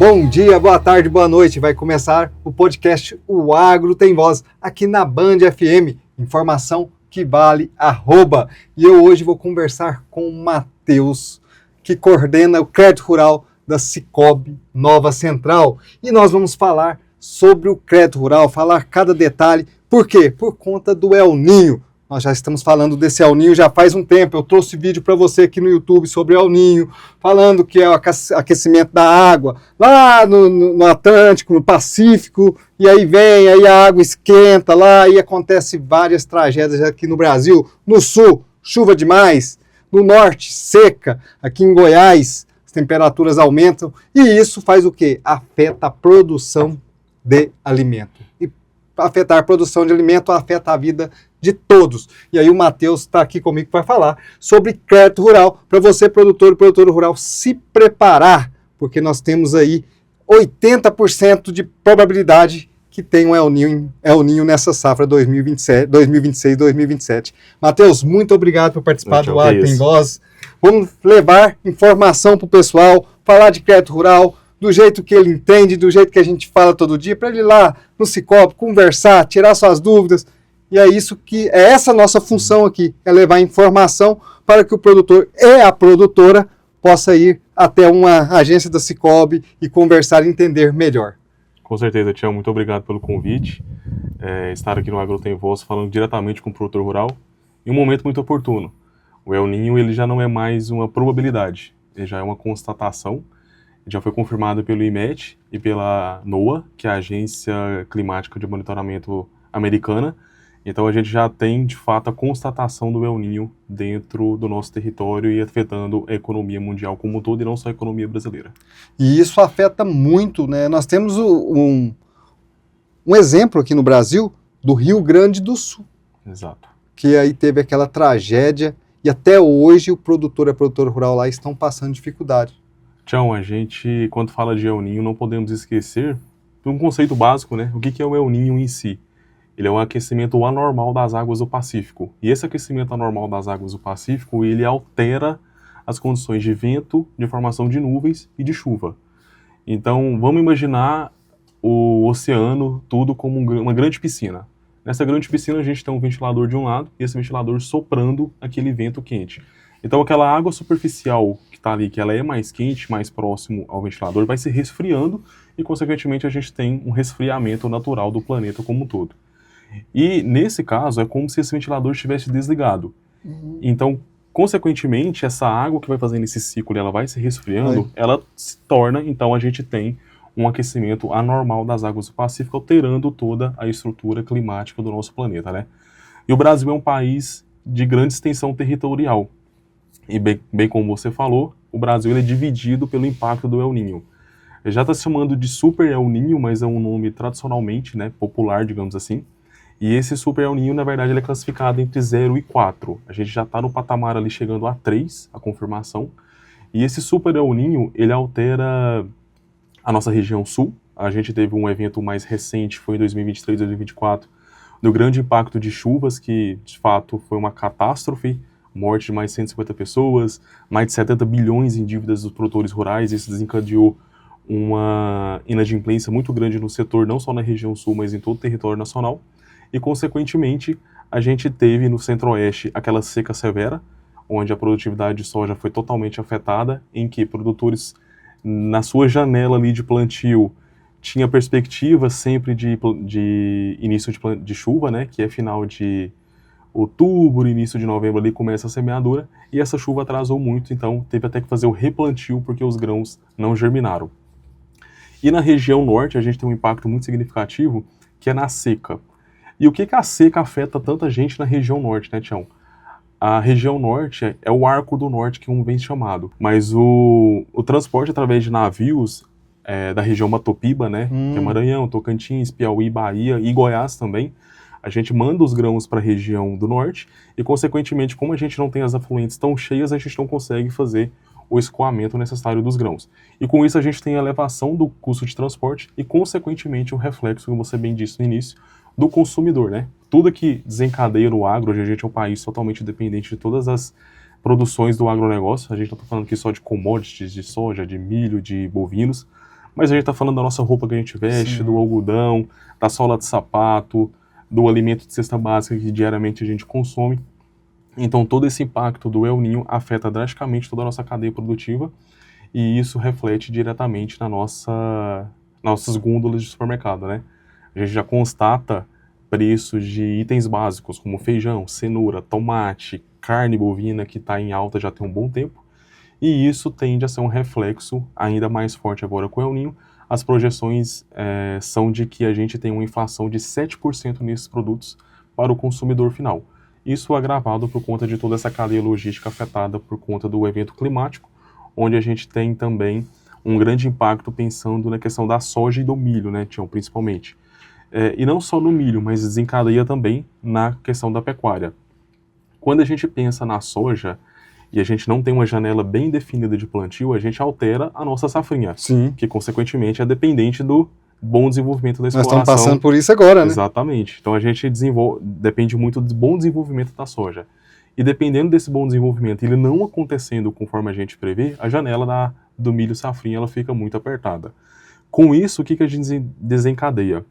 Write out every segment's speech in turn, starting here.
Bom dia, boa tarde, boa noite. Vai começar o podcast O Agro Tem Voz, aqui na Band FM. Informação que vale @. E eu hoje vou conversar com o Matheus, que coordena o crédito rural da Sicoob Nova Central. E nós vamos falar sobre o crédito rural, falar cada detalhe. Por quê? Por conta do El Ninho. Nós já estamos falando desse El Ninho já faz um tempo. Eu trouxe vídeo para você aqui no YouTube sobre El Ninho, falando que é o aquecimento da água lá no Atlântico, no Pacífico, e aí a água esquenta lá e acontece várias tragédias aqui no Brasil. No sul, chuva demais. No norte, seca. Aqui em Goiás, as temperaturas aumentam. E isso faz o quê? Afeta a produção de alimento. E afetar a produção de alimento afeta a vida de todos. E aí o Matheus está aqui comigo para falar sobre crédito rural, para você, produtor e produtora rural, se preparar, porque nós temos aí 80% de probabilidade que tem um El Ninho nessa safra 2026-2027. Matheus, muito obrigado por participar do Agro Tem Voz. Vamos levar informação para o pessoal, falar de crédito rural, do jeito que ele entende, do jeito que a gente fala todo dia, para ele ir lá no Sicoob, conversar, tirar suas dúvidas. E é isso que é essa nossa função aqui, é levar informação para que o produtor e a produtora possa ir até uma agência da Sicoob e conversar e entender melhor. Com certeza, Tião, muito obrigado pelo convite. Estar aqui no Agro Tem Voz falando diretamente com o produtor rural em um momento muito oportuno. O El Ninho ele já não é mais uma probabilidade, ele já é uma constatação. Já foi confirmado pelo IMET e pela NOAA, que é a Agência Climática de Monitoramento Americana. Então a gente já tem, de fato, a constatação do El Ninho dentro do nosso território e afetando a economia mundial como um todo e não só a economia brasileira. E isso afeta muito, né? Nós temos um exemplo aqui no Brasil do Rio Grande do Sul. Exato. Que aí teve aquela tragédia e até hoje o produtor e a produtora rural lá estão passando dificuldade. Tião, a gente, quando fala de El Ninho, não podemos esquecer de um conceito básico, né? O que é o El Ninho em si? Ele é um aquecimento anormal das águas do Pacífico. E esse aquecimento anormal das águas do Pacífico, ele altera as condições de vento, de formação de nuvens e de chuva. Então, vamos imaginar o oceano tudo como uma grande piscina. Nessa grande piscina, a gente tem um ventilador de um lado e esse ventilador soprando aquele vento quente. Então, aquela água superficial que está ali, que ela é mais quente, mais próximo ao ventilador, vai se resfriando e, consequentemente, a gente tem um resfriamento natural do planeta como um todo. E, nesse caso, é como se esse ventilador estivesse desligado. Então, consequentemente, essa água que vai fazendo esse ciclo e ela vai se resfriando, ela se torna, então, a gente tem um aquecimento anormal das águas do Pacífico, alterando toda a estrutura climática do nosso planeta, né? E o Brasil é um país de grande extensão territorial. E bem como você falou, o Brasil ele é dividido pelo impacto do El Ninho. Ele já está se chamando de Super El Ninho, mas é um nome tradicionalmente, né, popular, digamos assim. E esse Super El Ninho, na verdade, ele é classificado entre 0 e 4. A gente já está no patamar ali chegando a 3, a confirmação. E esse Super El Ninho, ele altera a nossa região sul. A gente teve um evento mais recente, foi em 2023, 2024, do grande impacto de chuvas, que de fato foi uma catástrofe. Morte de mais de 150 pessoas, mais de 70 bilhões em dívidas dos produtores rurais. Isso desencadeou uma inadimplência muito grande no setor, não só na região sul, mas em todo o território nacional. E, consequentemente, a gente teve no centro-oeste aquela seca severa, onde a produtividade de soja foi totalmente afetada, em que produtores, na sua janela ali de plantio, tinha perspectiva sempre de início de chuva, né, que é final de outubro, início de novembro ali começa a semeadura, e essa chuva atrasou muito, então teve até que fazer o replantio porque os grãos não germinaram. E na região norte a gente tem um impacto muito significativo, que é na seca. E o que a seca afeta tanta gente na região norte, né, Tião? A região norte é o arco do norte, que vem chamado, mas o transporte através de navios da região Matopiba, né, que é Maranhão, Tocantins, Piauí, Bahia e Goiás também, a gente manda os grãos para a região do norte e, consequentemente, como a gente não tem as afluentes tão cheias, a gente não consegue fazer o escoamento necessário dos grãos. E com isso a gente tem a elevação do custo de transporte e, consequentemente, o reflexo, como você bem disse no início, do consumidor, né? Tudo que desencadeia no agro, hoje a gente é um país totalmente dependente de todas as produções do agronegócio. A gente não está falando aqui só de commodities, de soja, de milho, de bovinos, Mas a gente está falando da nossa roupa que a gente veste, Sim. do algodão, da sola de sapato, do alimento de cesta básica que diariamente a gente consome. Então todo esse impacto do El Niño afeta drasticamente toda a nossa cadeia produtiva e isso reflete diretamente nossas gôndolas de supermercado, né? A gente já constata preços de itens básicos como feijão, cenoura, tomate, carne bovina que está em alta já tem um bom tempo. E isso tende a ser um reflexo ainda mais forte agora com o El Niño. As projeções são de que a gente tem uma inflação de 7% nesses produtos para o consumidor final. Isso agravado por conta de toda essa cadeia logística afetada por conta do evento climático, onde a gente tem também um grande impacto pensando na questão da soja e do milho, né, Tião, principalmente. E não só no milho, mas desencadeia também na questão da pecuária. Quando a gente pensa na soja e a gente não tem uma janela bem definida de plantio, a gente altera a nossa safrinha, Sim. que consequentemente é dependente do bom desenvolvimento da Nós exploração. estamos passando por isso agora, né? Exatamente. Então a gente depende muito do bom desenvolvimento da soja. E dependendo desse bom desenvolvimento, ele não acontecendo conforme a gente prevê, a janela do milho safrinha ela fica muito apertada. Com isso, o que a gente desencadeia?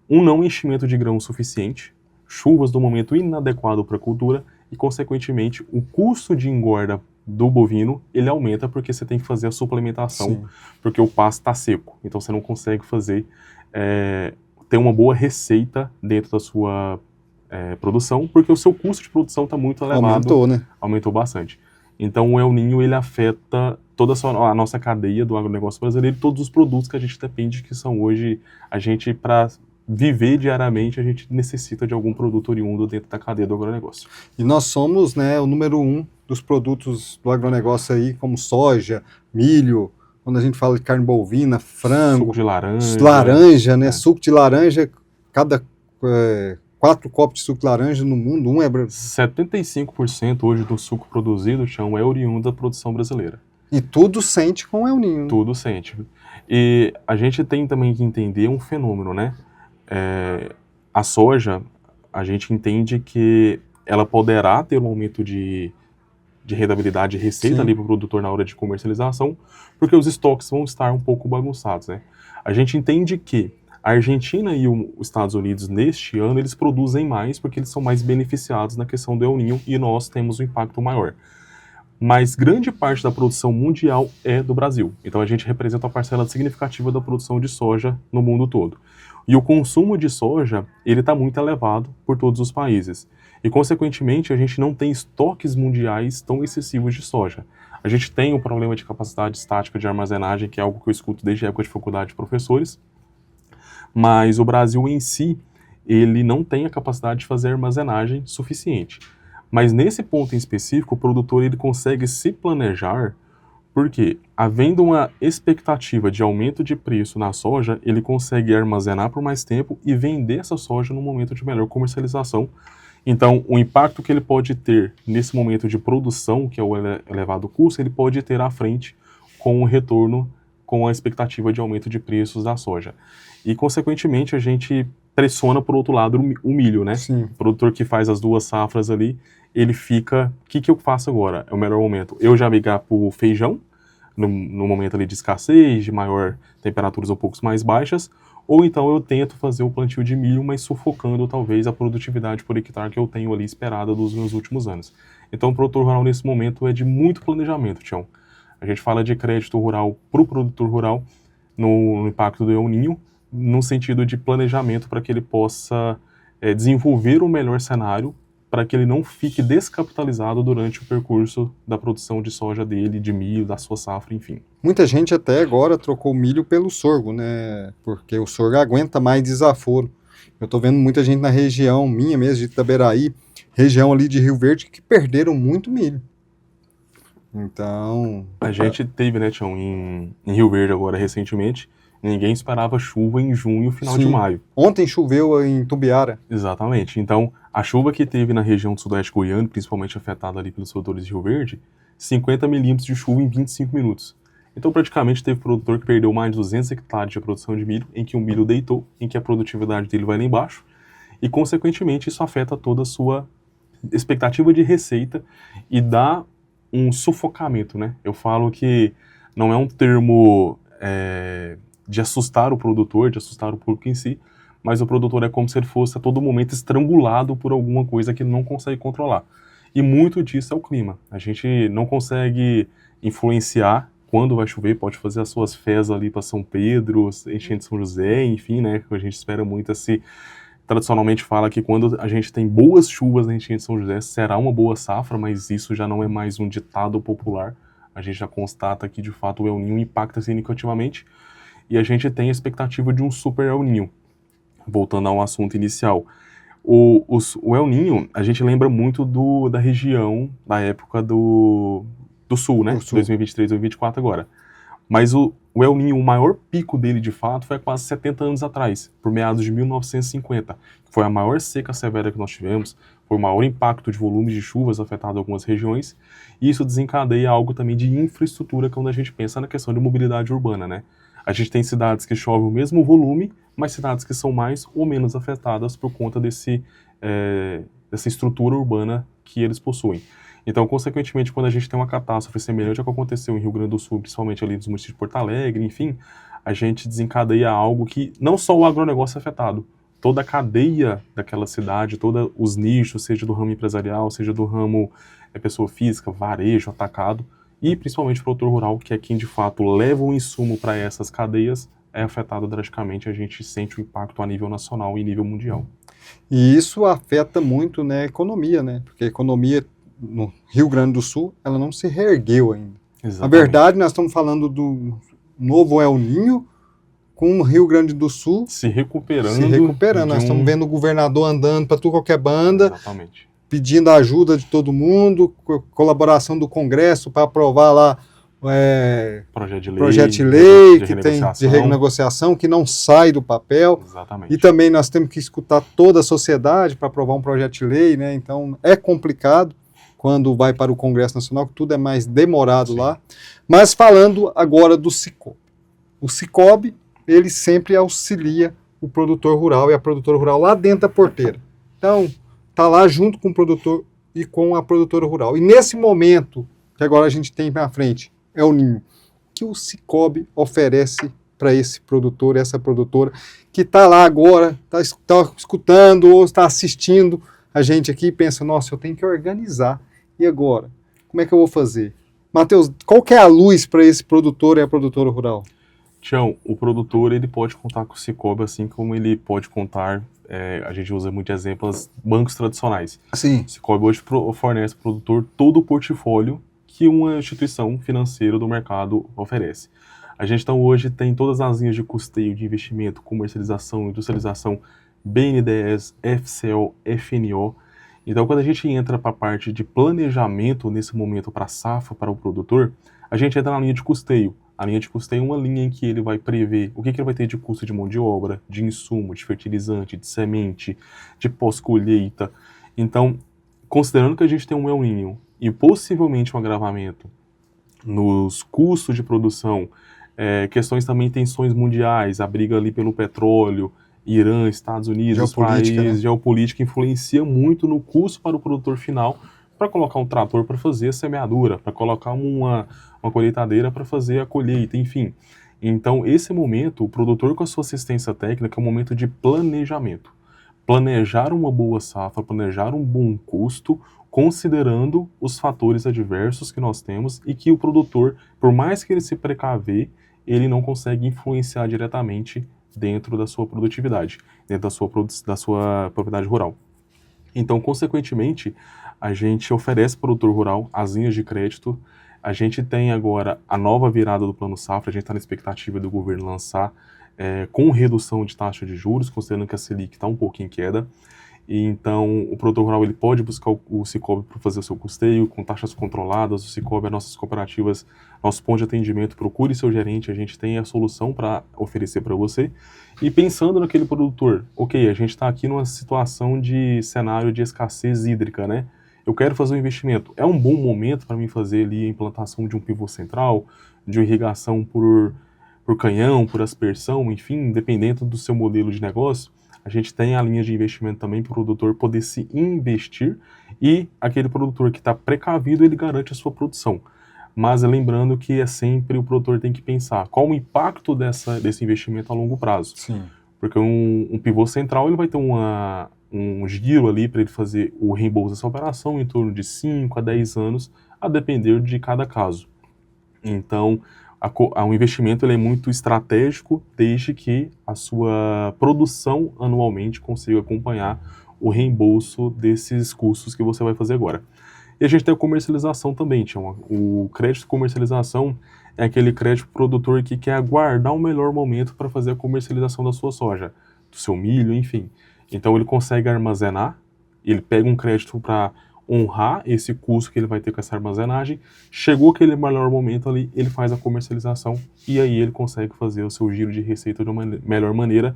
Um não enchimento de grão suficiente, chuvas no momento inadequado para a cultura e, consequentemente, o custo de engorda do bovino, ele aumenta porque você tem que fazer a suplementação, Sim. porque o pasto está seco. Então você não consegue ter uma boa receita dentro da sua produção, porque o seu custo de produção está muito elevado. Aumentou, né? Aumentou bastante. Então o El Niño, ele afeta toda a nossa cadeia do agronegócio brasileiro e todos os produtos que a gente depende, que são hoje, a gente, para viver diariamente, a gente necessita de algum produto oriundo dentro da cadeia do agronegócio. E nós somos, né, o número 1 dos produtos do agronegócio aí, como soja, milho, quando a gente fala de carne bovina, frango, Suco de laranja. né? Suco de laranja, cada 4 copos de suco de laranja no mundo, 75% hoje do suco produzido, Tião, é oriundo da produção brasileira. E tudo sente com o El Niño. Tudo sente. E a gente tem também que entender um fenômeno, né? A soja, a gente entende que ela poderá ter um aumento de rentabilidade e receita ali para o produtor na hora de comercialização, porque os estoques vão estar um pouco bagunçados, né? A gente entende que a Argentina e os Estados Unidos, neste ano, eles produzem mais porque eles são mais beneficiados na questão do El Niño e nós temos um impacto maior. Mas grande parte da produção mundial é do Brasil. Então a gente representa uma parcela significativa da produção de soja no mundo todo. E o consumo de soja, ele está muito elevado por todos os países. E, consequentemente, a gente não tem estoques mundiais tão excessivos de soja. A gente tem um problema de capacidade estática de armazenagem, que é algo que eu escuto desde a época de faculdade de professores. Mas o Brasil em si, ele não tem a capacidade de fazer armazenagem suficiente. Mas nesse ponto em específico, o produtor ele consegue se planejar, porque, havendo uma expectativa de aumento de preço na soja, ele consegue armazenar por mais tempo e vender essa soja no momento de melhor comercialização. Então, o impacto que ele pode ter nesse momento de produção, que é o elevado custo, ele pode ter à frente com o retorno, com a expectativa de aumento de preços da soja. E, consequentemente, a gente pressiona, por outro lado, o milho, né? Sim. O produtor que faz as duas safras ali, ele fica... O que eu faço agora? É o melhor momento. Eu já migrar para o feijão, no momento ali de escassez, de maior temperaturas um pouco mais baixas, ou então eu tento fazer o plantio de milho, mas sufocando talvez a produtividade por hectare que eu tenho ali esperada dos meus últimos anos. Então o produtor rural nesse momento é de muito planejamento, Tião. A gente fala de crédito rural para o produtor rural no impacto do El Niño, no sentido de planejamento para que ele possa desenvolver um melhor cenário para que ele não fique descapitalizado durante o percurso da produção de soja dele, de milho, da sua safra, enfim. Muita gente até agora trocou o milho pelo sorgo, né? Porque o sorgo aguenta mais desaforo. Eu tô vendo muita gente na região minha mesmo, de Itaberaí, região ali de Rio Verde, que perderam muito milho. Então... A gente teve, né, Tião, em Rio Verde agora recentemente, ninguém esperava chuva em junho, final de maio. Ontem choveu em Tubiara. Exatamente. Então, a chuva que teve na região do sudeste goiano, principalmente afetada ali pelos produtores de Rio Verde, 50 milímetros de chuva em 25 minutos. Então, praticamente, teve produtor que perdeu mais de 200 hectares de produção de milho, em que o milho deitou, em que a produtividade dele vai lá embaixo, e, consequentemente, isso afeta toda a sua expectativa de receita e dá um sufocamento, né? Eu falo que não é um termo de assustar o produtor, de assustar o público em si, mas o produtor é como se ele fosse a todo momento estrangulado por alguma coisa que ele não consegue controlar. E muito disso é o clima. A gente não consegue influenciar quando vai chover, pode fazer as suas fés ali para São Pedro, enchente de São José, enfim, né? A gente espera muito tradicionalmente fala que quando a gente tem boas chuvas na enchente de São José, será uma boa safra, mas isso já não é mais um ditado popular. A gente já constata que, de fato, o El Niño impacta significativamente e a gente tem a expectativa de um super El Niño. Voltando ao assunto inicial, o El Niño, a gente lembra muito da região, da época do Sul, né? 2023, 2024 agora. Mas o El Niño, o maior pico dele, de fato, foi há quase 70 anos atrás, por meados de 1950. Foi a maior seca severa que nós tivemos, foi o maior impacto de volumes de chuvas afetado algumas regiões, e isso desencadeia algo também de infraestrutura quando a gente pensa na questão de mobilidade urbana, né? A gente tem cidades que chovem o mesmo volume, mas cidades que são mais ou menos afetadas por conta dessa estrutura urbana que eles possuem. Então, consequentemente, quando a gente tem uma catástrofe semelhante ao que aconteceu em Rio Grande do Sul, principalmente ali nos municípios de Porto Alegre, enfim, a gente desencadeia algo que não só o agronegócio é afetado, toda a cadeia daquela cidade, todos os nichos, seja do ramo empresarial, seja do ramo pessoa física, varejo, atacado, e principalmente o produtor rural, que é quem de fato leva o insumo para essas cadeias, é afetado drasticamente, a gente sente o impacto a nível nacional e nível mundial. E isso afeta muito, né, a economia, né? Porque a economia no Rio Grande do Sul, ela não se reergueu ainda. Exatamente. Na verdade, nós estamos falando do novo El Niño com o Rio Grande do Sul se recuperando. Nós estamos vendo o governador andando para tudo qualquer banda. Exatamente. Pedindo a ajuda de todo mundo, colaboração do Congresso para aprovar lá projeto de lei que tem de renegociação, que não sai do papel. Exatamente. E também nós temos que escutar toda a sociedade para aprovar um projeto de lei, né? Então é complicado quando vai para o Congresso Nacional, que tudo é mais demorado. Sim. Lá. Mas falando agora do Sicob. O Sicob, ele sempre auxilia o produtor rural e a produtora rural lá dentro da porteira. Então, está lá junto com o produtor e com a produtora rural. E nesse momento, que agora a gente tem na frente, El Niño, que o Sicob oferece para esse produtor, essa produtora, que está lá agora, está escutando ou está assistindo a gente aqui e pensa, nossa, eu tenho que organizar. E agora? Como é que eu vou fazer? Matheus, qual que é a luz para esse produtor e a produtora rural? Tião, o produtor ele pode contar com o Sicob assim como ele pode contar, a gente usa muito exemplos, bancos tradicionais. Sim. O Sicob hoje fornece ao produtor todo o portfólio que uma instituição financeira do mercado oferece. A gente então hoje tem todas as linhas de custeio de investimento, comercialização, industrialização, BNDES, FCO, FNO. Então quando a gente entra para a parte de planejamento nesse momento para a safra, para o produtor, a gente entra na linha de custeio. A linha de custeio é uma linha em que ele vai prever o que ele vai ter de custo de mão de obra, de insumo, de fertilizante, de semente, de pós-colheita. Então, considerando que a gente tem um El Niño e possivelmente um agravamento nos custos de produção, questões também tensões mundiais, a briga ali pelo petróleo, Irã, Estados Unidos, os países, né? Geopolítica influencia muito no custo para o produtor final para colocar um trator para fazer a semeadura, para colocar uma colheitadeira para fazer a colheita, enfim. Então, esse momento, o produtor com a sua assistência técnica é um momento de planejamento. Planejar uma boa safra, planejar um bom custo, considerando os fatores adversos que nós temos e que o produtor, por mais que ele se precaver, ele não consegue influenciar diretamente dentro da sua produtividade, dentro da sua propriedade rural. Então, consequentemente, a gente oferece para o produtor rural as linhas de crédito. A gente tem agora a nova virada do Plano Safra, a gente está na expectativa do governo lançar com redução de taxa de juros, considerando que a Selic está um pouco em queda. E então, o produtor rural ele pode buscar o Sicob para fazer o seu custeio, com taxas controladas. O Sicob, as nossas cooperativas, nosso ponto de atendimento, procure seu gerente, a gente tem a solução para oferecer para você. E pensando naquele produtor, ok, a gente está aqui numa situação de cenário de escassez hídrica, né? Eu quero fazer um investimento. É um bom momento para mim fazer ali a implantação de um pivô central, de irrigação por canhão, por aspersão, enfim, dependendo do seu modelo de negócio. A gente tem a linha de investimento também para o produtor poder se investir e aquele produtor que está precavido, ele garante a sua produção. mas lembrando que é sempre o produtor tem que pensar qual o impacto desse investimento a longo prazo. Sim. Porque um pivô central ele vai ter um giro ali para ele fazer o reembolso dessa operação em torno de 5 a 10 anos, a depender de cada caso. Então, o investimento ele é muito estratégico desde que a sua produção anualmente consiga acompanhar o reembolso desses custos que você vai fazer agora. E a gente tem a comercialização também, Tião. O crédito de comercialização é aquele crédito produtor que quer aguardar o melhor momento para fazer a comercialização da sua soja, do seu milho, enfim. Então ele consegue armazenar, ele pega um crédito para honrar esse custo que ele vai ter com essa armazenagem, chegou aquele melhor momento ali, ele faz a comercialização e aí ele consegue fazer o seu giro de receita de uma melhor maneira,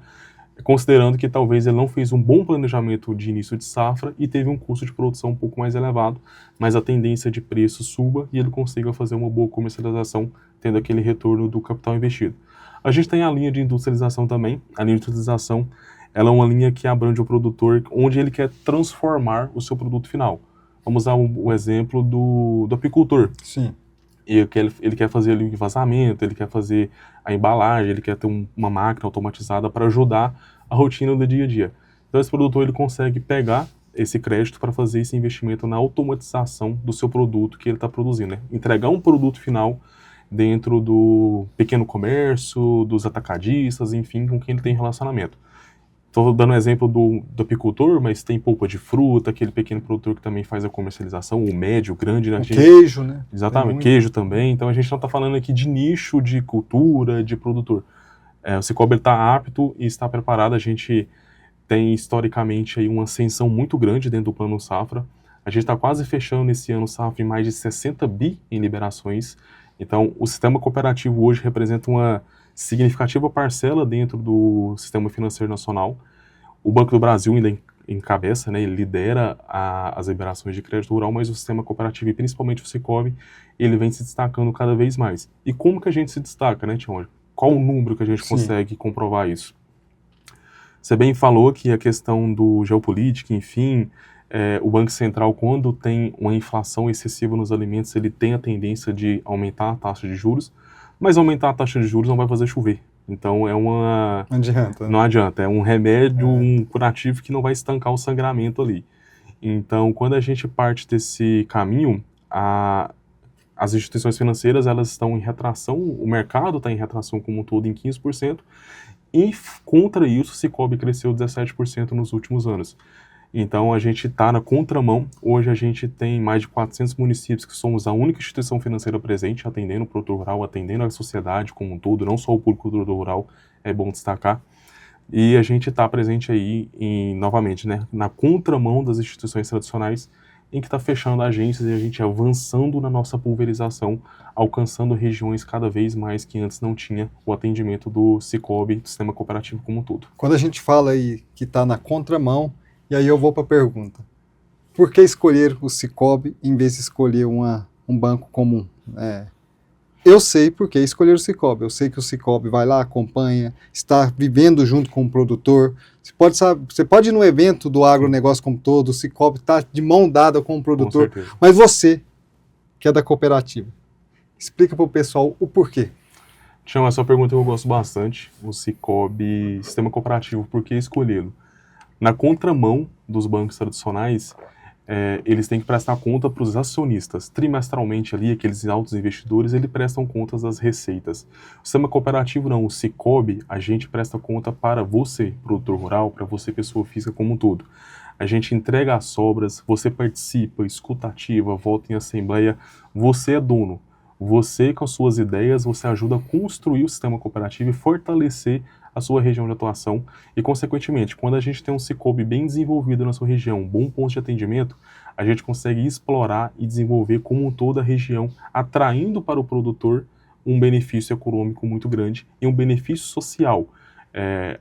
considerando que talvez ele não fez um bom planejamento de início de safra e teve um custo de produção um pouco mais elevado, mas a tendência de preço suba e ele consiga fazer uma boa comercialização, tendo aquele retorno do capital investido. A gente tem a linha de industrialização também. A linha de industrialização ela é uma linha que abrange o produtor, onde ele quer transformar o seu produto final. Vamos usar o exemplo do apicultor. Sim. Ele quer fazer ali o envasamento, ele quer fazer a embalagem, ele quer ter uma máquina automatizada para ajudar a rotina do dia a dia. Então esse produtor ele consegue pegar esse crédito para fazer esse investimento na automatização do seu produto que ele está produzindo, né? Entregar um produto final dentro do pequeno comércio, dos atacadistas, enfim, com quem ele tem relacionamento. Estou dando um exemplo do apicultor, mas tem polpa de fruta, aquele pequeno produtor que também faz a comercialização, o médio, o grande, né? O queijo, né? Exatamente, queijo também. Então a gente não está falando aqui de nicho, de cultura, de produtor. O Cicobi está apto e está preparado. A gente tem historicamente aí uma ascensão muito grande dentro do Plano Safra. A gente está quase fechando esse ano Safra em mais de 60 bi em liberações. Então o sistema cooperativo hoje representa uma significativa parcela dentro do sistema financeiro nacional. O Banco do Brasil ainda encabeça, né, ele lidera as liberações de crédito rural, mas o sistema cooperativo, e principalmente o Cicobi, ele vem se destacando cada vez mais. E como que a gente se destaca, né, Tião? Qual o número que a gente consegue comprovar isso? Você bem falou que a questão do geopolítica, enfim, o Banco Central, quando tem uma inflação excessiva nos alimentos, ele tem a tendência de aumentar a taxa de juros, mas aumentar a taxa de juros não vai fazer chover. Então Não adianta. Né? Não adianta, é um remédio, um curativo que não vai estancar o sangramento ali. Então, quando a gente parte desse caminho, as instituições financeiras elas estão em retração, o mercado está em retração como um todo em 15%, e contra isso o Cicobi cresceu 17% nos últimos anos. Então a gente está na contramão. Hoje a gente tem mais de 400 municípios que somos a única instituição financeira presente, atendendo o produtor rural, atendendo a sociedade como um todo, não só o público do produtor rural, é bom destacar. E a gente está presente aí, novamente, né, na contramão das instituições tradicionais, em que está fechando agências e a gente avançando na nossa pulverização, alcançando regiões cada vez mais que antes não tinha o atendimento do Cicobi, do sistema cooperativo como um todo. Quando a gente fala aí que está na contramão, e aí eu vou para a pergunta. Por que escolher o Cicobi em vez de escolher um banco comum? Eu sei por que escolher o Cicobi. Eu sei que o Cicobi vai lá, acompanha, está vivendo junto com o produtor. Você pode ir no evento do agronegócio como todo, o Cicobi está de mão dada com o produtor. Com certeza. Mas você, que é da cooperativa, explica para o pessoal o porquê. Tião, essa pergunta eu gosto bastante. O Cicobi, sistema cooperativo, por que escolhê-lo? Na contramão dos bancos tradicionais, eles têm que prestar conta para os acionistas. Trimestralmente ali, aqueles altos investidores, eles prestam contas das receitas. O sistema cooperativo não, o Cicobi, a gente presta conta para você, produtor rural, para você, pessoa física como um todo. A gente entrega as sobras, você participa, escuta ativa, vota em assembleia, você é dono. Você, com as suas ideias, você ajuda a construir o sistema cooperativo e fortalecer a sua região de atuação e, consequentemente, quando a gente tem um Cicobi bem desenvolvido na sua região, um bom ponto de atendimento, a gente consegue explorar e desenvolver como um todo a região, atraindo para o produtor um benefício econômico muito grande e um benefício social.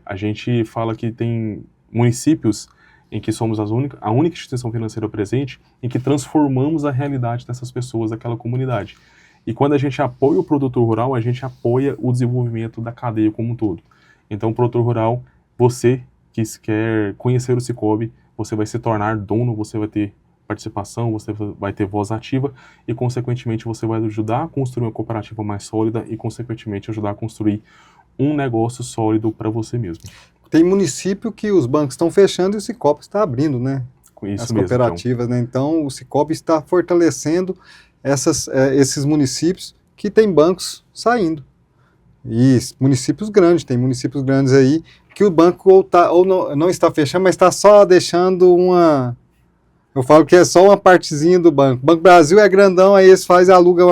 A gente fala que tem municípios em que somos a única instituição financeira presente em que transformamos a realidade dessas pessoas daquela comunidade. E quando a gente apoia o produtor rural, a gente apoia o desenvolvimento da cadeia como um todo. Então, produtor rural, você que quer conhecer o Cicobi, você vai se tornar dono, você vai ter participação, você vai ter voz ativa e, consequentemente, você vai ajudar a construir uma cooperativa mais sólida e, consequentemente, ajudar a construir um negócio sólido para você mesmo. Tem município que os bancos estão fechando e o Sicoob está abrindo, né? Isso As mesmo, cooperativas, né? Então, o Sicoob está fortalecendo esses municípios que têm bancos saindo. E municípios grandes, tem municípios grandes aí que o banco ou não está fechando, mas está só deixando uma... Eu falo que é só uma partezinha do banco. O Banco Brasil é grandão, aí eles alugam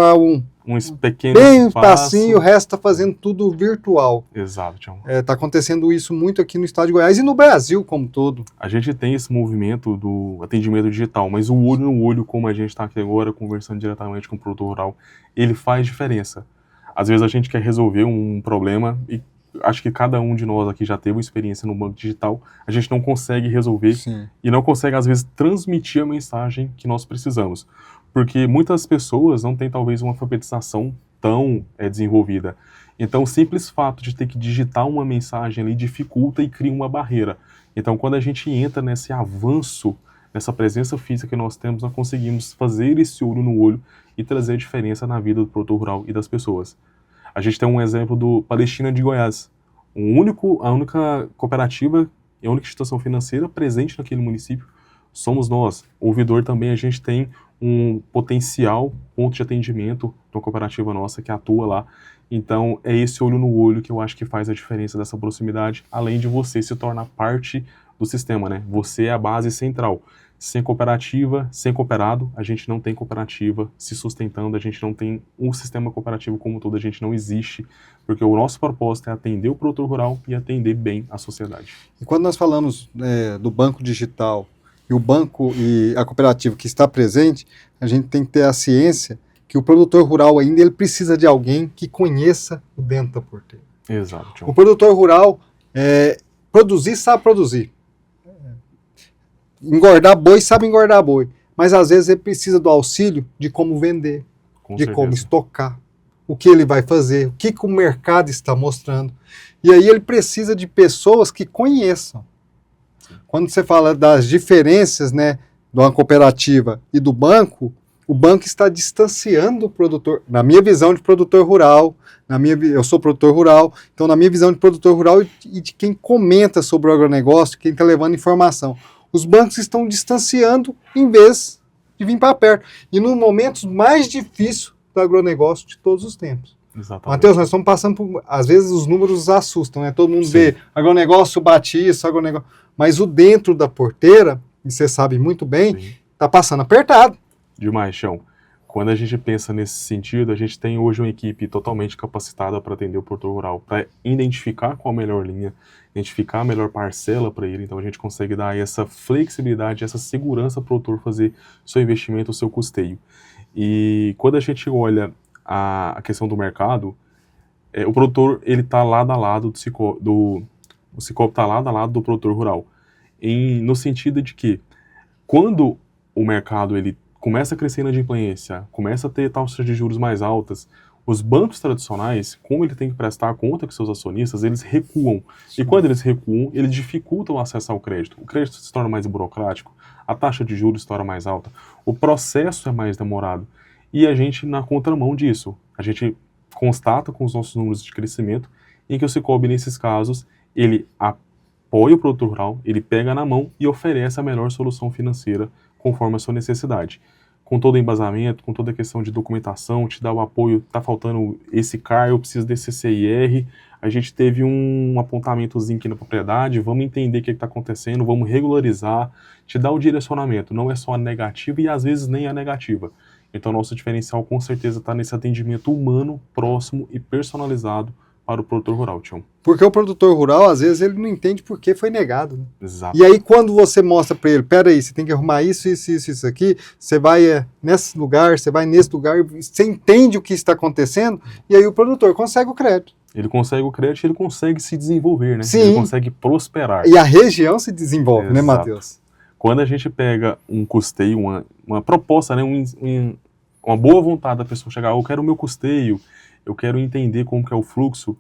um pequeno espacinho, o resto está fazendo tudo virtual. Exato, Tião. Está acontecendo isso muito aqui no estado de Goiás e no Brasil como todo. A gente tem esse movimento do atendimento digital, mas o olho no olho, como a gente está aqui agora, conversando diretamente com o produtor rural, ele faz diferença. Às vezes a gente quer resolver um problema e acho que cada um de nós aqui já teve uma experiência no banco digital, a gente não consegue resolver. Sim. E não consegue, às vezes, transmitir a mensagem que nós precisamos. Porque muitas pessoas não têm, talvez, uma alfabetização tão desenvolvida. Então, o simples fato de ter que digitar uma mensagem ali dificulta e cria uma barreira. Então, quando a gente entra nesse avanço, nessa presença física que nós temos, nós conseguimos fazer esse olho no olho e trazer diferença na vida do produtor rural e das pessoas. A gente tem um exemplo do Palestina de Goiás. A única cooperativa e a única instituição financeira presente naquele município somos nós. O ouvidor também, a gente tem um potencial ponto de atendimento de uma cooperativa nossa que atua lá. Então, é esse olho no olho que eu acho que faz a diferença dessa proximidade, além de você se tornar parte do sistema, né? Você é a base central. Sem cooperativa, sem cooperado, a gente não tem cooperativa se sustentando, a gente não tem um sistema cooperativo como um todo, a gente não existe, porque o nosso propósito é atender o produtor rural e atender bem a sociedade. E quando nós falamos do banco digital e o banco e a cooperativa que está presente, a gente tem que ter a ciência que o produtor rural ainda ele precisa de alguém que conheça o dentro da porteira. Exato. John. O produtor rural produzir sabe produzir. Engordar boi sabe engordar boi. Mas às vezes ele precisa do auxílio de como vender, como estocar, o que ele vai fazer, o que o mercado está mostrando. E aí ele precisa de pessoas que conheçam. Quando você fala das diferenças, né, de uma cooperativa e do banco, o banco está distanciando o produtor. Na minha visão de produtor rural, eu sou produtor rural, então na minha visão de produtor rural e de quem comenta sobre o agronegócio, quem está levando informação, os bancos estão distanciando em vez de vir para perto. E nos momentos mais difíceis do agronegócio de todos os tempos. Exatamente. Matheus, nós estamos passando por... Às vezes os números assustam, né? Todo mundo vê agronegócio bate isso, agronegócio... Mas o dentro da porteira, e você sabe muito bem, está passando apertado. Demais, Chão. Quando a gente pensa nesse sentido, a gente tem hoje uma equipe totalmente capacitada para atender o produtor rural, para identificar qual a melhor linha, identificar a melhor parcela para ele. Então a gente consegue dar essa flexibilidade, essa segurança para o produtor fazer seu investimento, o seu custeio. E quando a gente olha a questão do mercado, o produtor ele está lado a lado do Sicoob, o Sicoob está lado a lado do produtor rural, no sentido de que quando o mercado ele começa a crescer na inadimplência, começa a ter taxas de juros mais altas, os bancos tradicionais, como ele tem que prestar conta com seus acionistas, eles recuam. Sim. E quando eles recuam, eles dificultam o acesso ao crédito. O crédito se torna mais burocrático, a taxa de juros se torna mais alta, o processo é mais demorado. E a gente, na contramão disso, a gente constata com os nossos números de crescimento em que o Sicoob, nesses casos, ele apoia o produtor rural, ele pega na mão e oferece a melhor solução financeira conforme a sua necessidade. Com todo o embasamento, com toda a questão de documentação, te dá o apoio, tá faltando esse CAR, eu preciso desse CIR, a gente teve um apontamentozinho aqui na propriedade, vamos entender o que está acontecendo, vamos regularizar, te dá o direcionamento, não é só a negativa e às vezes nem a negativa. Então nosso diferencial com certeza está nesse atendimento humano, próximo e personalizado para o produtor rural, Tião. Porque o produtor rural, às vezes, ele não entende por que foi negado. Né? Exato. E aí, quando você mostra para ele, peraí, você tem que arrumar isso aqui, você vai nesse lugar, você vai nesse lugar, você entende o que está acontecendo, e aí o produtor consegue o crédito. Ele consegue o crédito, ele consegue se desenvolver, né? Sim. Ele consegue prosperar. E a região se desenvolve, Exato. Né, Matheus? Quando a gente pega um custeio, uma proposta, né, uma boa vontade da pessoa chegar, eu quero o meu custeio, eu quero entender como que é o fluxo,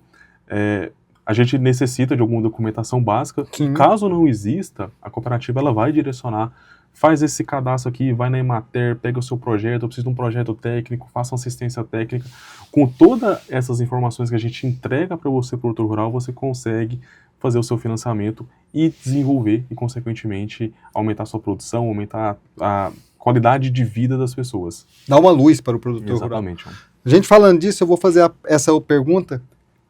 a gente necessita de alguma documentação básica. Sim. Caso não exista, a cooperativa ela vai direcionar faz esse cadastro aqui, vai na Emater, pega o seu projeto, eu preciso de um projeto técnico, faça uma assistência técnica. Com todas essas informações que a gente entrega para você, produtor rural, você consegue fazer o seu financiamento e desenvolver e, consequentemente, aumentar a sua produção, aumentar a qualidade de vida das pessoas. Dá uma luz para o produtor rural. Exatamente. A gente falando disso, eu vou fazer essa pergunta.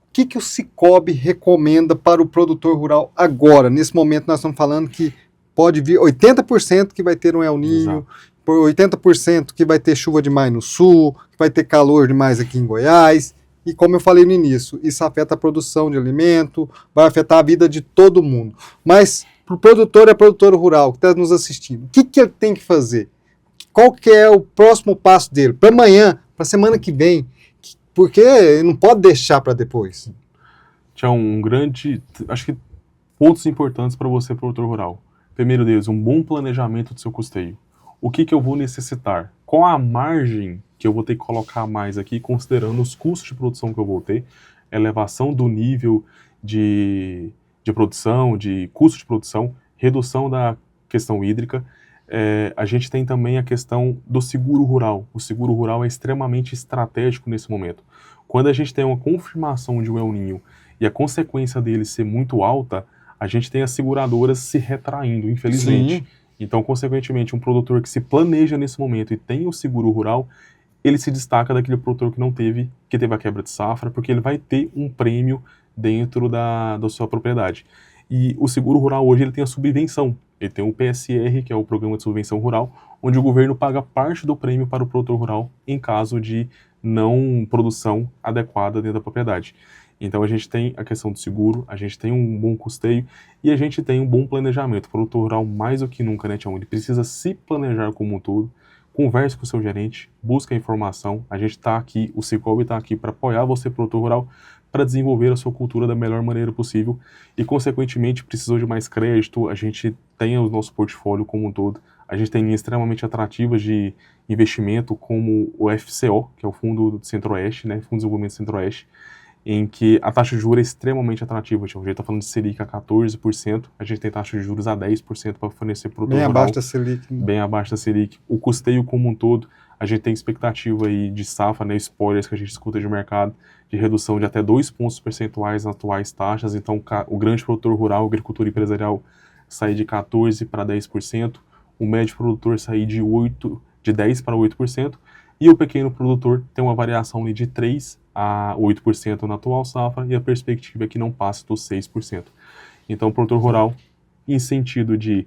O que o Sicoob recomenda para o produtor rural agora? Nesse momento nós estamos falando que pode vir 80% que vai ter um El Niño, por 80% que vai ter chuva demais no sul, que vai ter calor demais aqui em Goiás. E como eu falei no início, isso afeta a produção de alimento, vai afetar a vida de todo mundo. Mas para o produtor e produtora rural que está nos assistindo, o que ele tem que fazer? Qual que é o próximo passo dele? Para amanhã, para a semana que vem? Porque ele não pode deixar para depois. Tião, acho que pontos importantes para você, produtor rural. Primeiro deles, um bom planejamento do seu custeio. O que eu vou necessitar? Qual a margem que eu vou ter que colocar mais aqui, considerando os custos de produção que eu vou ter, elevação do nível de produção, de custo de produção, redução da questão hídrica. A gente tem também a questão do seguro rural. O seguro rural é extremamente estratégico nesse momento. Quando a gente tem uma confirmação de um El Niño e a consequência dele ser muito alta, a gente tem as seguradoras se retraindo, infelizmente. Sim. Então, consequentemente, um produtor que se planeja nesse momento e tem o seguro rural, ele se destaca daquele produtor que teve a quebra de safra, porque ele vai ter um prêmio dentro da sua propriedade. E o seguro rural hoje ele tem a subvenção. Ele tem o PSR, que é o Programa de Subvenção Rural, onde o governo paga parte do prêmio para o produtor rural em caso de não produção adequada dentro da propriedade. Então a gente tem a questão do seguro, a gente tem um bom custeio e a gente tem um bom planejamento. O produtor rural, mais do que nunca, né, Tião? Ele precisa se planejar como um todo, converse com o seu gerente, busque a informação. A gente está aqui, o Sicoob está aqui para apoiar você, produtor rural, para desenvolver a sua cultura da melhor maneira possível e, consequentemente, precisou de mais crédito, a gente tem o nosso portfólio como um todo. A gente tem linhas extremamente atrativas de investimento, como o FCO, que é o Fundo do Centro-Oeste, né, Fundo de Desenvolvimento do Centro-Oeste, em que a taxa de juros é extremamente atrativa. A gente está falando de Selic a 14%, a gente tem taxa de juros a 10% para fornecer produto rural. Bem abaixo da Selic. Né? Bem abaixo da Selic. O custeio como um todo, a gente tem expectativa aí de safra, né, spoilers que a gente escuta de mercado, de redução de até 2 pontos percentuais nas atuais taxas. Então, o grande produtor rural, agricultura empresarial, sair de 14% para 10%, o médio produtor sair de 10% para 8%, e o pequeno produtor tem uma variação de 3% a 8% na atual safra, e a perspectiva é que não passe dos 6%. Então, o produtor rural, em sentido de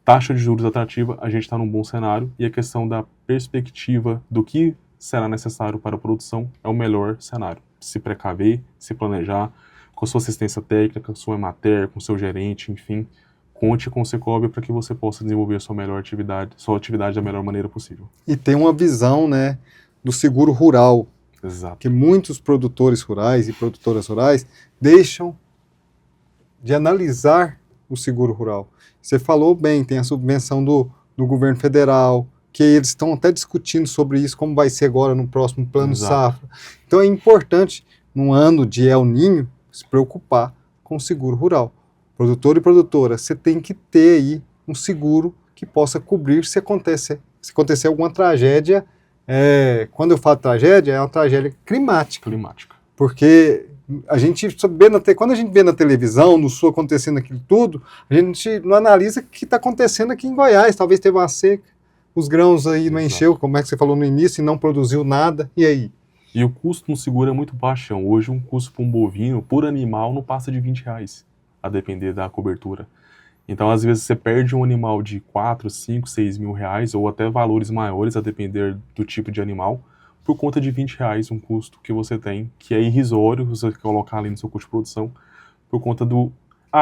taxa de juros atrativa, a gente está num bom cenário, e a questão da perspectiva do que será necessário para a produção é o melhor cenário. Se precaver, se planejar, com sua assistência técnica, com sua Emater, com seu gerente, enfim, conte com o Sicoob para que você possa desenvolver a sua atividade da melhor maneira possível. E tem uma visão, né, do seguro rural. Exato. Que muitos produtores rurais e produtoras rurais deixam de analisar o seguro rural. Você falou bem, tem a subvenção do governo federal, que eles estão até discutindo sobre isso, como vai ser agora no próximo plano safra. Então é importante, num ano de El Niño, se preocupar com o seguro rural. Produtor e produtora, você tem que ter aí um seguro que possa cobrir se acontecer alguma tragédia. Quando eu falo tragédia, é uma tragédia climática. Porque quando a gente vê na televisão, no sul acontecendo aquilo tudo, a gente não analisa o que está acontecendo aqui em Goiás. Talvez teve uma seca, os grãos aí não encheu, como é que você falou no início, e não produziu nada. E aí? E o custo no seguro é muito baixo. Hoje um custo para um bovino, por animal, não passa de R$20, a depender da cobertura. Então, às vezes, você perde um animal de 4, 5, 6 mil reais, ou até valores maiores, a depender do tipo de animal, por conta de R$20 um custo que você tem, que é irrisório, você colocar ali no seu custo de produção, por conta do...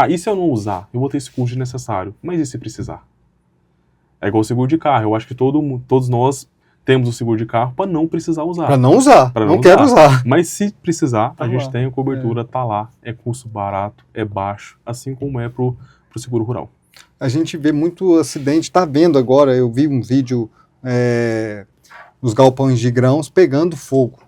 e se eu não usar? Eu vou ter esse custo necessário. Mas e se precisar? É igual o seguro de carro. Eu acho que todos nós temos o seguro de carro para não precisar usar. Para não usar. Não quero usar. Mas se precisar, a gente tem a cobertura, tá lá, é custo barato, é baixo, assim como é pro seguro rural. A gente vê muito acidente, tá vendo agora, eu vi um vídeo dos galpões de grãos pegando fogo.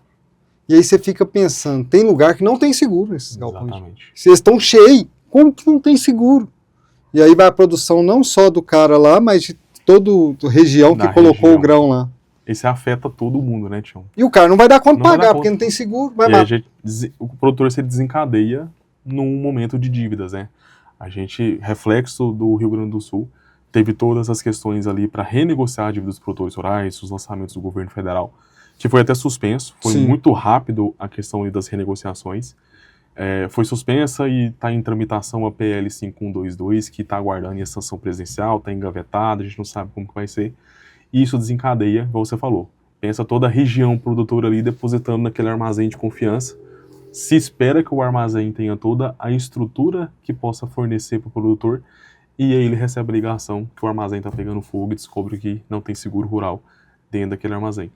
E aí você fica pensando, tem lugar que não tem seguro nesses galpões. Exatamente. Se eles estão cheios, como que não tem seguro? E aí vai a produção não só do cara lá, mas de toda região que colocou o grão lá. Esse afeta todo mundo, né, Tião? E o cara não vai dar conta de pagar, porque não tem seguro, vai matar. O produtor se desencadeia num momento de dívidas, né? Reflexo do Rio Grande do Sul, teve todas as questões ali para renegociar a dívida dos produtores rurais, os lançamentos do governo federal, que foi até suspenso, foi muito rápido a questão ali das renegociações. Foi suspensa e está em tramitação a PL 5122, que está aguardando a sanção presidencial, está engavetada, a gente não sabe como que vai ser. E isso desencadeia, como você falou, pensa toda a região produtora ali depositando naquele armazém de confiança. Se espera que o armazém tenha toda a estrutura que possa fornecer para o produtor, e aí ele recebe a ligação que o armazém está pegando fogo e descobre que não tem seguro rural dentro daquele armazém.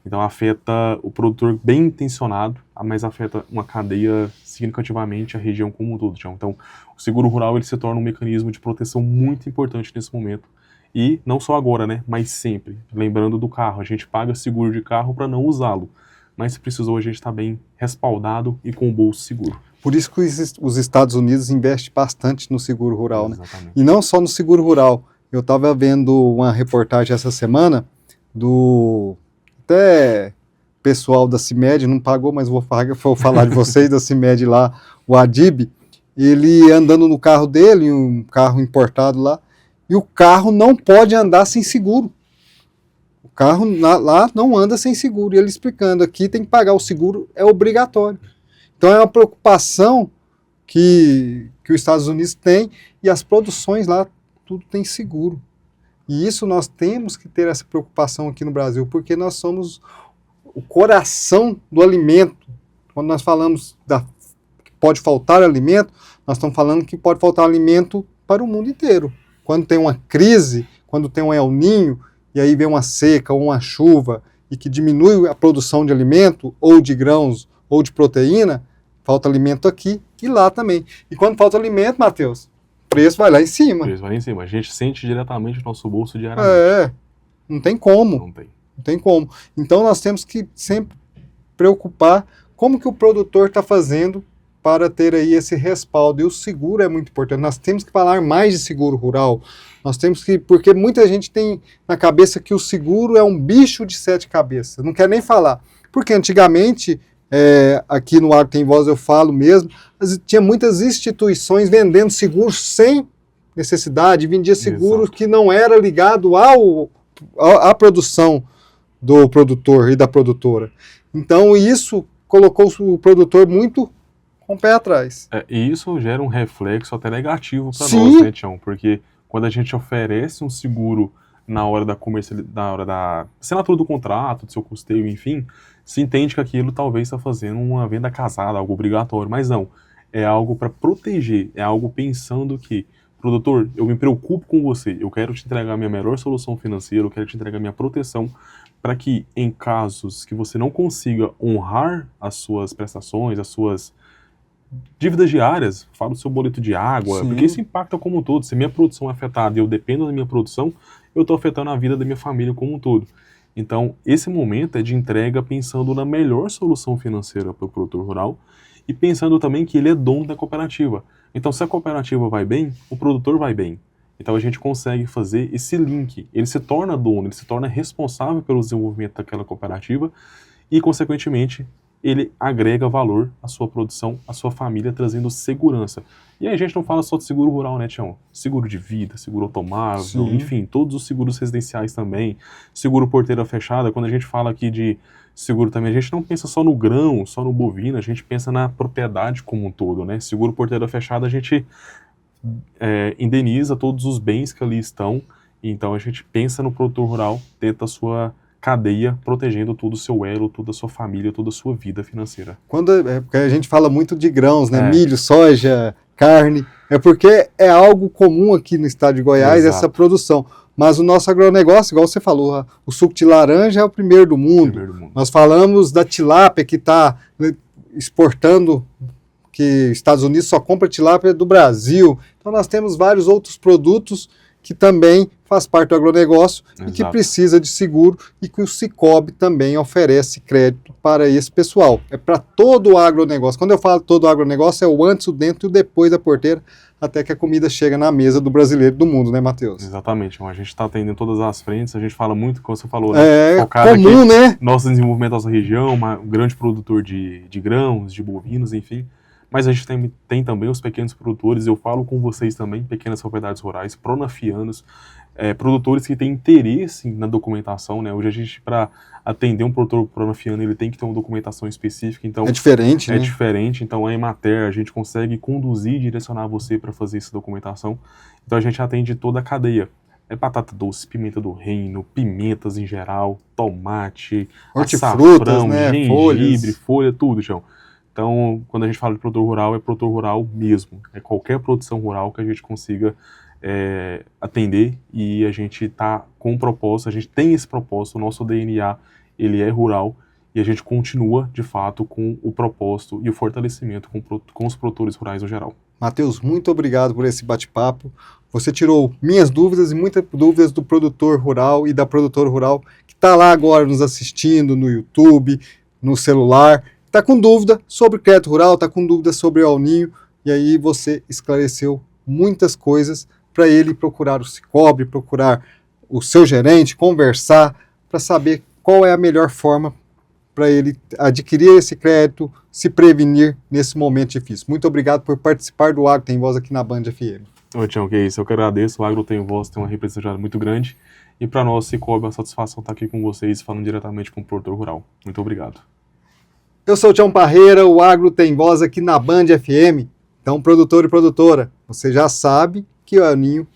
Então afeta o produtor bem intencionado, mas afeta uma cadeia significativamente a região como um todo. Então o seguro rural ele se torna um mecanismo de proteção muito importante nesse momento. E não só agora, né, mas sempre. Lembrando do carro, a gente paga seguro de carro para não usá-lo. Mas se precisou, a gente está bem respaldado e com o bolso seguro. Por isso que os Estados Unidos investem bastante no seguro rural, né? Exatamente. E não só no seguro rural. Eu estava vendo uma reportagem essa semana do até pessoal da CIMED, não pagou, mas vou falar de vocês da CIMED lá, o Adib, ele andando no carro dele, um carro importado lá, e o carro não pode andar sem seguro. O carro lá não anda sem seguro. E ele explicando, aqui tem que pagar o seguro, é obrigatório. Então é uma preocupação que os Estados Unidos têm, e as produções lá, tudo tem seguro. E isso nós temos que ter essa preocupação aqui no Brasil, porque nós somos o coração do alimento. Quando nós falamos que pode faltar alimento, nós estamos falando que pode faltar alimento para o mundo inteiro. Quando tem uma crise, quando tem um El Niño, e aí vem uma seca ou uma chuva, e que diminui a produção de alimento, ou de grãos, ou de proteína, falta alimento aqui e lá também. E quando falta alimento, Matheus, o preço vai lá em cima. O preço vai lá em cima. A gente sente diretamente o nosso bolso diariamente. Não tem como. Não tem como. Então nós temos que sempre preocupar como que o produtor está fazendo para ter aí esse respaldo. E o seguro é muito importante. Nós temos que falar mais de seguro rural. Nós temos que, porque muita gente tem na cabeça que o seguro é um bicho de 7 cabeças. Não quer nem falar. Porque antigamente, aqui no Agro Tem Voz eu falo mesmo, tinha muitas instituições vendendo seguros sem necessidade, vendia seguros que não era ligado à produção do produtor e da produtora. Então isso colocou o produtor muito com o pé atrás. E isso gera um reflexo até negativo para nós, né, Tião? Porque quando a gente oferece um seguro na hora da assinatura do contrato, do seu custeio, enfim, se entende que aquilo talvez está fazendo uma venda casada, algo obrigatório, mas não. É algo para proteger, é algo pensando que, produtor, eu me preocupo com você, eu quero te entregar a minha melhor solução financeira, eu quero te entregar a minha proteção, para que em casos que você não consiga honrar as suas prestações, as suas dívidas diárias, fala do seu boleto de água, porque isso impacta como um todo. Se minha produção é afetada e eu dependo da minha produção, eu estou afetando a vida da minha família como um todo. Então, esse momento é de entrega pensando na melhor solução financeira para o produtor rural e pensando também que ele é dono da cooperativa. Então, se a cooperativa vai bem, o produtor vai bem. Então, a gente consegue fazer esse link. Ele se torna dono, ele se torna responsável pelo desenvolvimento daquela cooperativa e, consequentemente, ele agrega valor à sua produção, à sua família, trazendo segurança. E aí a gente não fala só de seguro rural, né, Tião? Seguro de vida, seguro automóvel, enfim, todos os seguros residenciais também. Seguro porteira fechada, quando a gente fala aqui de seguro também, a gente não pensa só no grão, só no bovino, a gente pensa na propriedade como um todo, né? Seguro porteira fechada, a gente indeniza todos os bens que ali estão, então a gente pensa no produtor rural dentro da sua cadeia, protegendo todo o seu elo, toda a sua família, toda a sua vida financeira. Porque a gente fala muito de grãos, né? Milho, soja, carne, é porque é algo comum aqui no estado de Goiás, essa produção. Mas o nosso agronegócio, igual você falou, o suco de laranja é o primeiro do mundo. Nós falamos da tilápia que está exportando, que Estados Unidos só compra tilápia do Brasil. Então nós temos vários outros produtos que também faz parte do agronegócio e que Exato. precisa de seguro e que o Sicoob também oferece crédito para esse pessoal. É para todo o agronegócio. Quando eu falo todo o agronegócio, é o antes, o dentro e o depois da porteira, até que a comida chega na mesa do brasileiro e do mundo, né, Matheus? Exatamente. Então, a gente está atendendo todas as frentes, a gente fala muito, como você falou, É focado comum, aqui, né? nosso desenvolvimento da nossa região, um grande produtor de grãos, de bovinos, enfim. Mas a gente tem também os pequenos produtores, eu falo com vocês também, pequenas propriedades rurais, pronafianos, produtores que têm interesse na documentação, né? Hoje a gente, para atender um produtor pronafiano, ele tem que ter uma documentação específica, então... É diferente, né? É diferente, então a Emater, a gente consegue conduzir e direcionar você para fazer essa documentação. Então a gente atende toda a cadeia. Batata doce, pimenta do reino, pimentas em geral, tomate, hortifrutas, açafrão, né? gengibre, folha, tudo, João. Então, quando a gente fala de produtor rural, é produtor rural mesmo. É qualquer produção rural que a gente consiga atender e a gente está com um propósito, a gente tem esse propósito, o nosso DNA, ele é rural e a gente continua, de fato, com o propósito e o fortalecimento com os produtores rurais no geral. Matheus, muito obrigado por esse bate-papo. Você tirou minhas dúvidas e muitas dúvidas do produtor rural e da produtora rural que está lá agora nos assistindo no YouTube, no celular. Está com dúvida sobre crédito rural, está com dúvida sobre o El Ninho, e aí você esclareceu muitas coisas para ele procurar o Sicoob, procurar o seu gerente, conversar, para saber qual é a melhor forma para ele adquirir esse crédito, se prevenir nesse momento difícil. Muito obrigado por participar do Agro Tem Voz aqui na Band FM. Ô, Tião, que é isso, eu que agradeço, o Agro Tem Voz tem uma representatividade muito grande, e para nós, Sicoob, é uma satisfação estar aqui com vocês, falando diretamente com o produtor rural. Muito obrigado. Eu sou o Tião Parreira, o Agro Tem Voz aqui na Band FM. Então, produtor e produtora, você já sabe que o El Ninho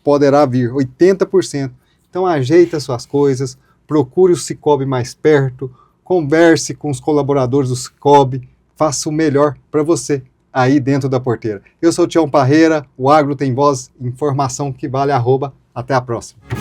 poderá vir, 80%. Então, ajeita suas coisas, procure o Sicoob mais perto, converse com os colaboradores do Sicoob, faça o melhor para você aí dentro da porteira. Eu sou o Tião Parreira, o Agro Tem Voz, informação que vale @. Até a próxima.